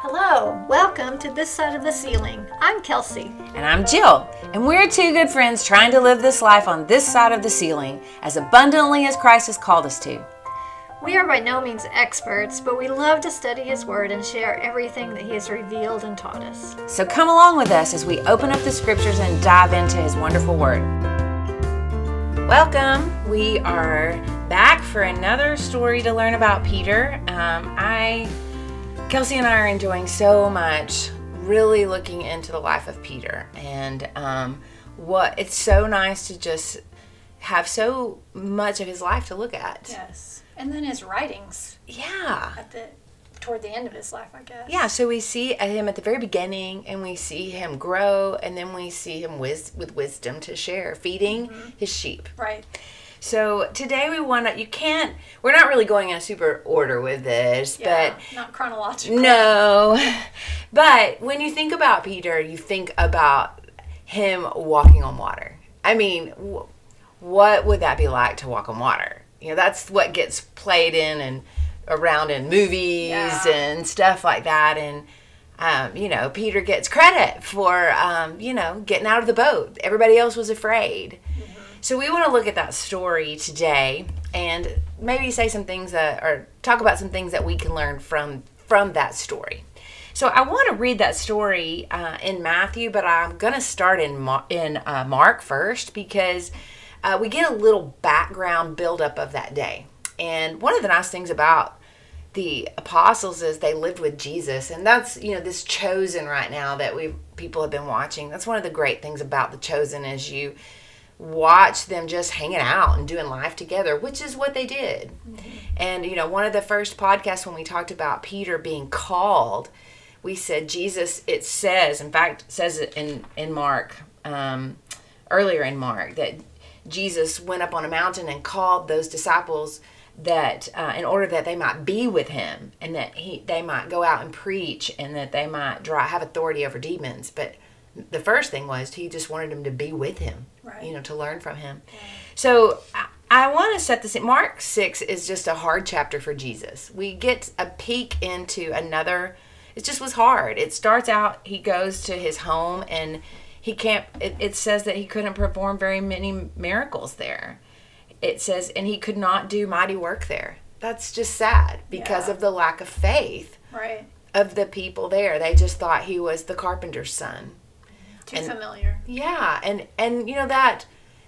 Hello, welcome to This Side of the Ceiling. I'm Kelsey. And I'm Jill, and we're two good friends trying to live this life on this side of the ceiling as abundantly as Christ has called us to. We are by no means experts, but we love to study His Word and share everything that He has revealed and taught us. So come along with us as we open up the scriptures and dive into His wonderful Word. Welcome. We are back for another story to learn about Peter. Kelsey and I are enjoying so much really looking into the life of Peter, and it's so nice to just have so much of his life to look at. Yes, and then his writings. Yeah. Toward the end of his life, I guess. Yeah, so we see him at the very beginning, and we see him grow, and then we see him with wisdom to share, feeding his sheep. Right. So today we're not really going in a super order with this, but not chronological. No. But when you think about Peter, you think about him walking on water. I mean, what would that be like to walk on water? You know, that's what gets played in and around in movies and stuff like that. And, Peter gets credit for, getting out of the boat. Everybody else was afraid. So we want to look at that story today and maybe say some things or talk about some things that we can learn from that story. So I want to read that story in Matthew, but I'm going to start in Mark first because we get a little background buildup of that day. And one of the nice things about the apostles is they lived with Jesus, and that's this Chosen right now that people have been watching. That's one of the great things about the Chosen is you watch them just hanging out and doing life together, which is what they did. And one of the first podcasts when we talked about Peter being called, we said Jesus, it says it in Mark, earlier in Mark, that Jesus went up on a mountain and called those disciples that in order that they might be with him, and that they might go out and preach, and that they might have authority over demons. But the first thing was he just wanted them to be with him, right. To learn from him. Yeah. So I want to set this in. Mark 6 is just a hard chapter for Jesus. We get a peek into another. It just was hard. It starts out, he goes to his home, and he can't, it says that he couldn't perform very many miracles there. It says, and he could not do mighty work there. That's just sad because of the lack of faith of the people there. They just thought he was the carpenter's son. Too familiar. Yeah, and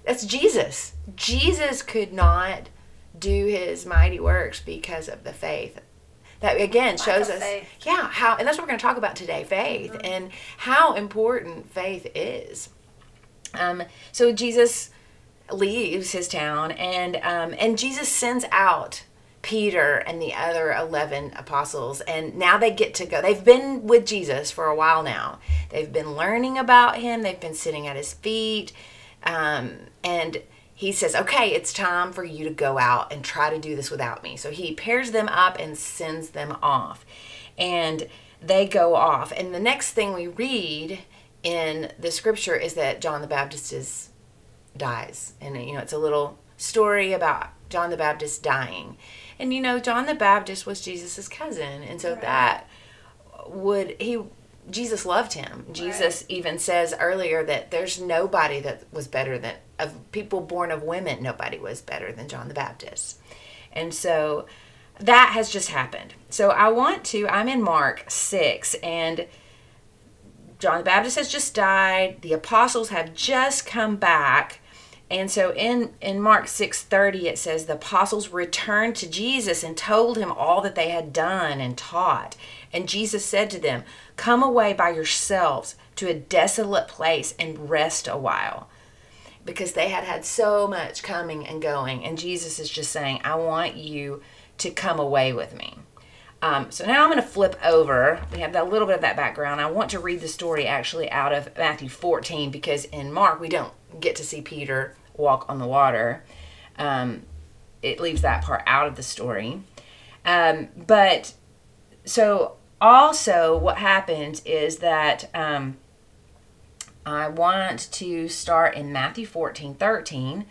that's Jesus. Jesus could not do his mighty works because of the faith. That again shows us, how, and that's what we're going to talk about today, faith, and how important faith is. So Jesus leaves his town, and Jesus sends out Peter and the other 11 apostles, and now they get to go. They've been with Jesus for a while now. They've been learning about him. They've been sitting at his feet, and he says, okay, it's time for you to go out and try to do this without me. So he pairs them up and sends them off, and they go off. And the next thing we read in the scripture is that John the Baptist dies. And, it's a little story about John the Baptist dying. And, John the Baptist was Jesus' cousin. And so Jesus loved him. Jesus even says earlier that there's nobody that was better than, of people born of women, nobody was better than John the Baptist. And so that has just happened. So I'm in Mark 6, and John the Baptist has just died. The apostles have just come back. And so in Mark 6:30, it says, the apostles returned to Jesus and told him all that they had done and taught. And Jesus said to them, come away by yourselves to a desolate place and rest a while. Because they had so much coming and going. And Jesus is just saying, I want you to come away with me. So now I'm going to flip over. We have a little bit of that background. I want to read the story actually out of Matthew 14, because in Mark we don't get to see Peter walk on the water. It leaves that part out of the story. But so also what happens is that I want to start in Matthew 14:13,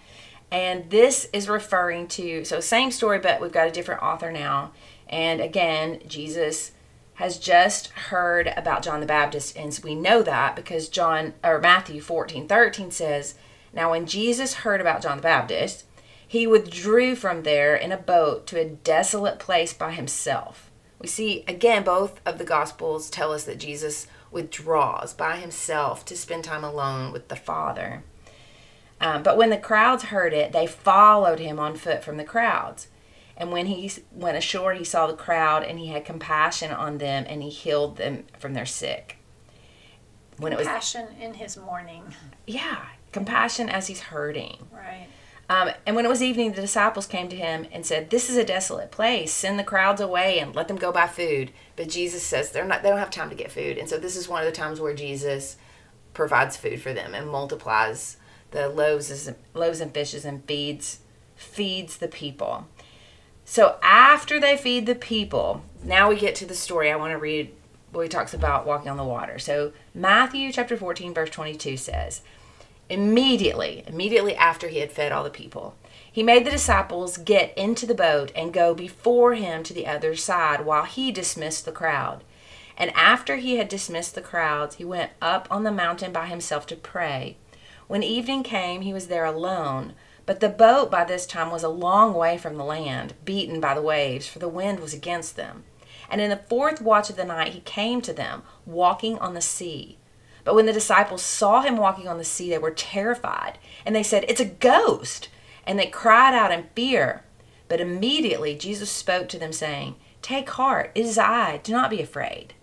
and this is referring to, so same story, but we've got a different author now. And again, Jesus has just heard about John the Baptist, and we know that because Matthew 14:13 says, "Now when Jesus heard about John the Baptist, he withdrew from there in a boat to a desolate place by himself." We see, again, both of the Gospels tell us that Jesus withdraws by himself to spend time alone with the Father. But when the crowds heard it, they followed him on foot from the crowds. And when he went ashore, he saw the crowd, and he had compassion on them, and he healed them from their sick. Compassion in his mourning. Yeah, compassion as he's hurting. Right. And when it was evening, the disciples came to him and said, "This is a desolate place. Send the crowds away and let them go buy food." But Jesus says they don't have time to get food. And so this is one of the times where Jesus provides food for them and multiplies the loaves and fishes and feeds the people. So after they feed the people, now we get to the story I want to read where he talks about walking on the water. So Matthew chapter 14, verse 22 says, Immediately after he had fed all the people, he made the disciples get into the boat and go before him to the other side while he dismissed the crowd. And after he had dismissed the crowds, he went up on the mountain by himself to pray. When evening came, he was there alone. But the boat by this time was a long way from the land, beaten by the waves, for the wind was against them. And in the fourth watch of the night he came to them, walking on the sea. But when the disciples saw him walking on the sea, they were terrified. And they said, "It's a ghost!" And they cried out in fear. But immediately Jesus spoke to them, saying, "Take heart, it is I, do not be afraid."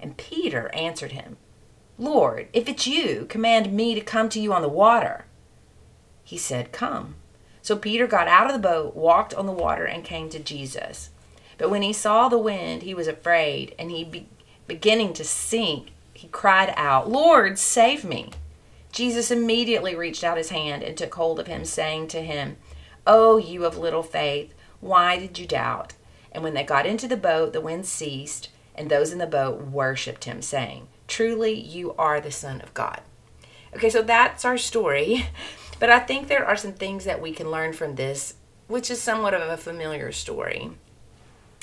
And Peter answered him, "Lord, if it's you, command me to come to you on the water." He said, "Come." So Peter got out of the boat, walked on the water, and came to Jesus. But when he saw the wind, he was afraid, and beginning to sink, he cried out, "Lord, save me." Jesus immediately reached out his hand and took hold of him, saying to him, "Oh, you of little faith, why did you doubt?" And when they got into the boat, the wind ceased, and those in the boat worshipped him, saying, "Truly, you are the Son of God." Okay, so that's our story. But I think there are some things that we can learn from this, which is somewhat of a familiar story.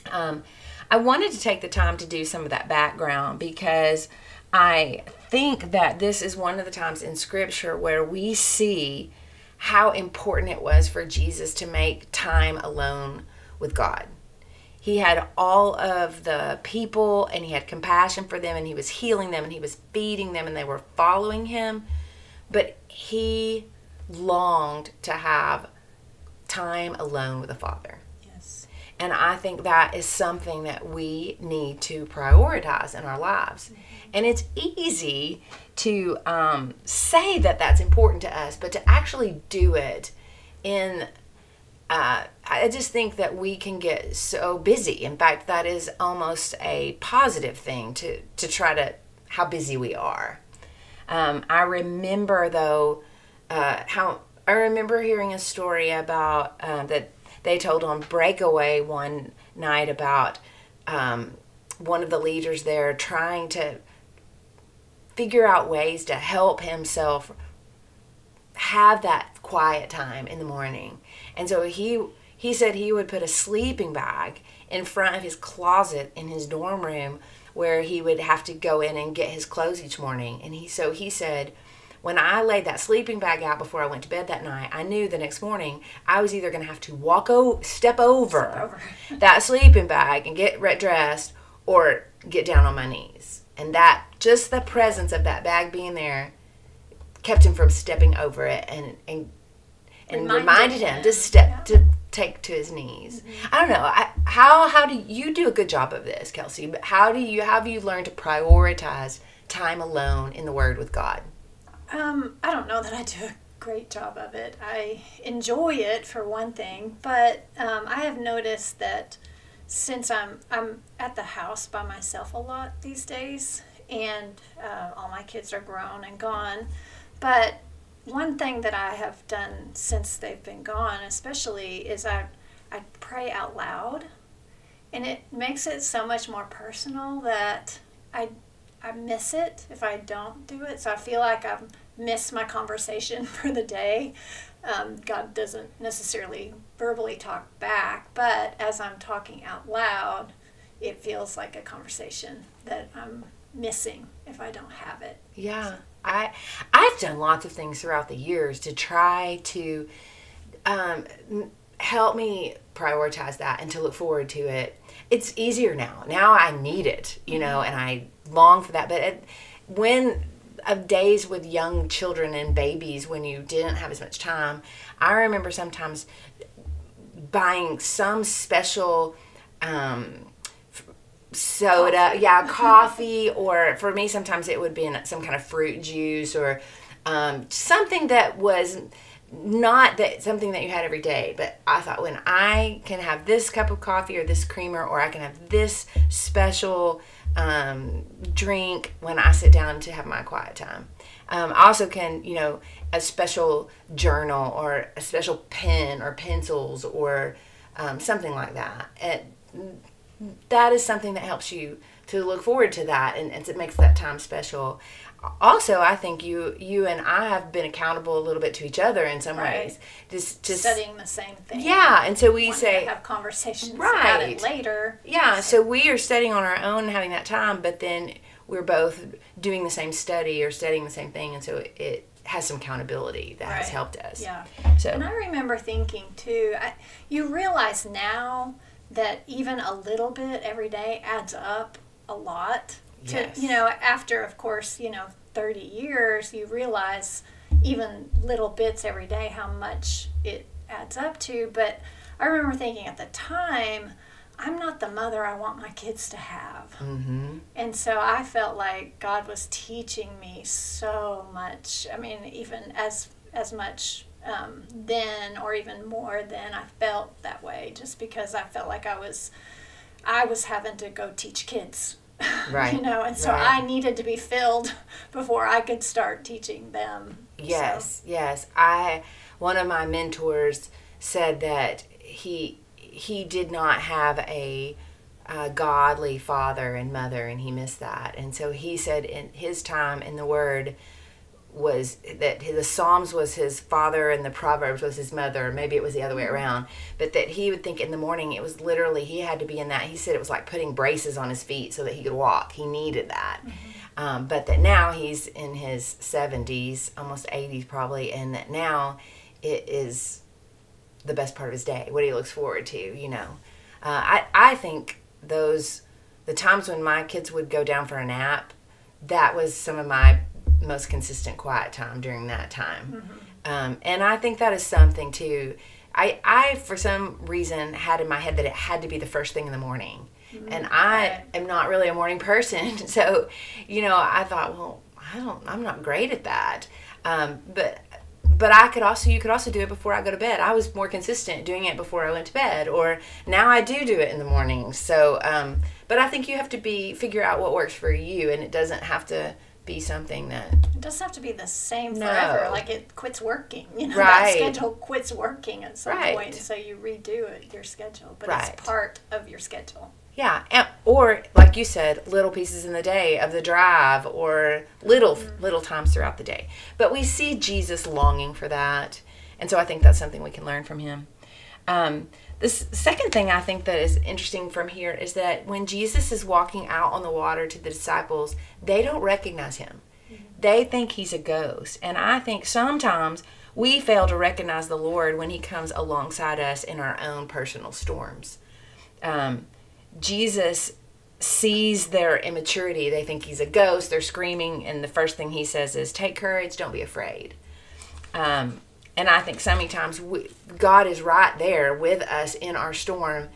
I wanted to take the time to do some of that background because I think that this is one of the times in Scripture where we see how important it was for Jesus to make time alone with God. He had all of the people, and he had compassion for them, and he was healing them, and he was feeding them, and they were following him. But he longed to have time alone with the Father. Yes. And I think that is something that we need to prioritize in our lives. Mm-hmm. And it's easy to say that that's important to us, but to actually do it I just think that we can get so busy. In fact, that is almost a positive thing to try to, how busy we are. I remember though, I remember hearing a story about that they told on Breakaway one night about one of the leaders there trying to figure out ways to help himself have that quiet time in the morning. And so he said he would put a sleeping bag in front of his closet in his dorm room where he would have to go in and get his clothes each morning. And he said, when I laid that sleeping bag out before I went to bed that night, I knew the next morning I was either going to have to step over that sleeping bag and get dressed or get down on my knees. And that, just the presence of that bag being there kept him from stepping over it and reminded him to take to his knees. Mm-hmm. I don't know. How do you do a good job of this, Kelsey? But how have you learned to prioritize time alone in the Word with God? I don't know that I do a great job of it. I enjoy it for one thing, but I have noticed that since I'm at the house by myself a lot these days, and all my kids are grown and gone, but one thing that I have done since they've been gone especially is I pray out loud, and it makes it so much more personal that I miss it if I don't do it. So I feel like I've missed my conversation for the day. God doesn't necessarily verbally talk back, but as I'm talking out loud, it feels like a conversation that I'm missing if I don't have it. Yeah. I've done lots of things throughout the years to try to help me prioritize that and to look forward to it. It's easier now. Now I need it, and I long for that. But when of days with young children and babies, when you didn't have as much time, I remember sometimes buying some special soda, coffee, or for me sometimes it would be some kind of fruit juice or something that was not that something that you had every day. But I thought, when I can have this cup of coffee or this creamer, or I can have this special drink when I sit down to have my quiet time. I also can, a special journal or a special pen or pencils or something like that. That is something that helps you to look forward to that, and it makes that time special. Also, I think you and I have been accountable a little bit to each other in some ways. Just studying the same thing. Yeah, and so we wanting say to have conversations about it later. Yeah, so we are studying on our own and having that time, but then we're both doing the same study or studying the same thing, and so it has some accountability that has helped us. Yeah. So, and I remember thinking too, you realize now that even a little bit every day adds up a lot. Yes. After, of course, 30 years, you realize even little bits every day how much it adds up to. But I remember thinking at the time, I'm not the mother I want my kids to have. Mm-hmm. And so I felt like God was teaching me so much. I mean, even as much then, or even more than, I felt that way, just because I felt like I was having to go teach kids. Right. And so right. I needed to be filled before I could start teaching them. Yes, yes. One of my mentors said that he did not have a godly father and mother, and he missed that. And so he said in his time in the Word was that the Psalms was his father and the Proverbs was his mother. Maybe it was the other way around. But that he would think in the morning it was literally, he had to be in that. He said it was like putting braces on his feet so that he could walk. He needed that. Mm-hmm. But that now he's in his 70s, almost 80s probably, and that now it is the best part of his day, what he looks forward to, I think the times when my kids would go down for a nap, that was some of my most consistent quiet time during that time. Mm-hmm. And I think that is something too. I for some reason had in my head that it had to be the first thing in the morning. Mm-hmm. And I am not really a morning person. So, I thought, well, I'm not great at that. But you could also do it before I go to bed. I was more consistent doing it before I went to bed, or now I do it in the morning. So, but I think you have to figure out what works for you, and it doesn't have to be something that... It doesn't have to be the same forever. Like it quits working. Right. That schedule quits working at some right. point, so you redo your schedule. But right. it's part of your schedule. Yeah, or like you said, little pieces in the day of the drive, or little times throughout the day. But we see Jesus longing for that, and so I think that's something we can learn from him. The second thing I think that is interesting from here is that when Jesus is walking out on the water to the disciples, they don't recognize him. Mm-hmm. They think he's a ghost, and I think sometimes we fail to recognize the Lord when he comes alongside us in our own personal storms. Jesus sees their immaturity. They think he's a ghost. They're screaming, and the first thing he says is, "Take courage, don't be afraid." And I think so many times God is right there with us in our storm,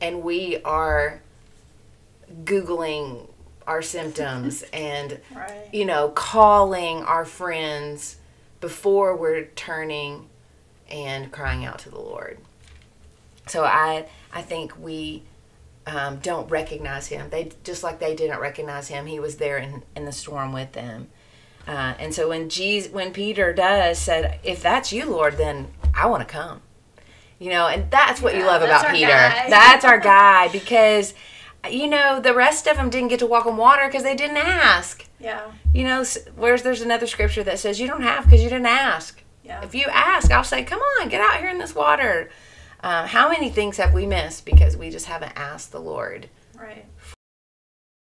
and we are Googling our symptoms and, right. Calling our friends before we're turning and crying out to the Lord. So I think we... don't recognize him. Just like they didn't recognize him, he was there in the storm with them. And so when Peter said, "If that's you, Lord, then I want to come," and that's what you love about Peter. That's our guy, because the rest of them didn't get to walk on water because they didn't ask. Yeah. There's another scripture that says you don't have because you didn't ask. Yeah. If you ask, I'll say, "Come on, get out here in this water." How many things have we missed because we just haven't asked the Lord Right.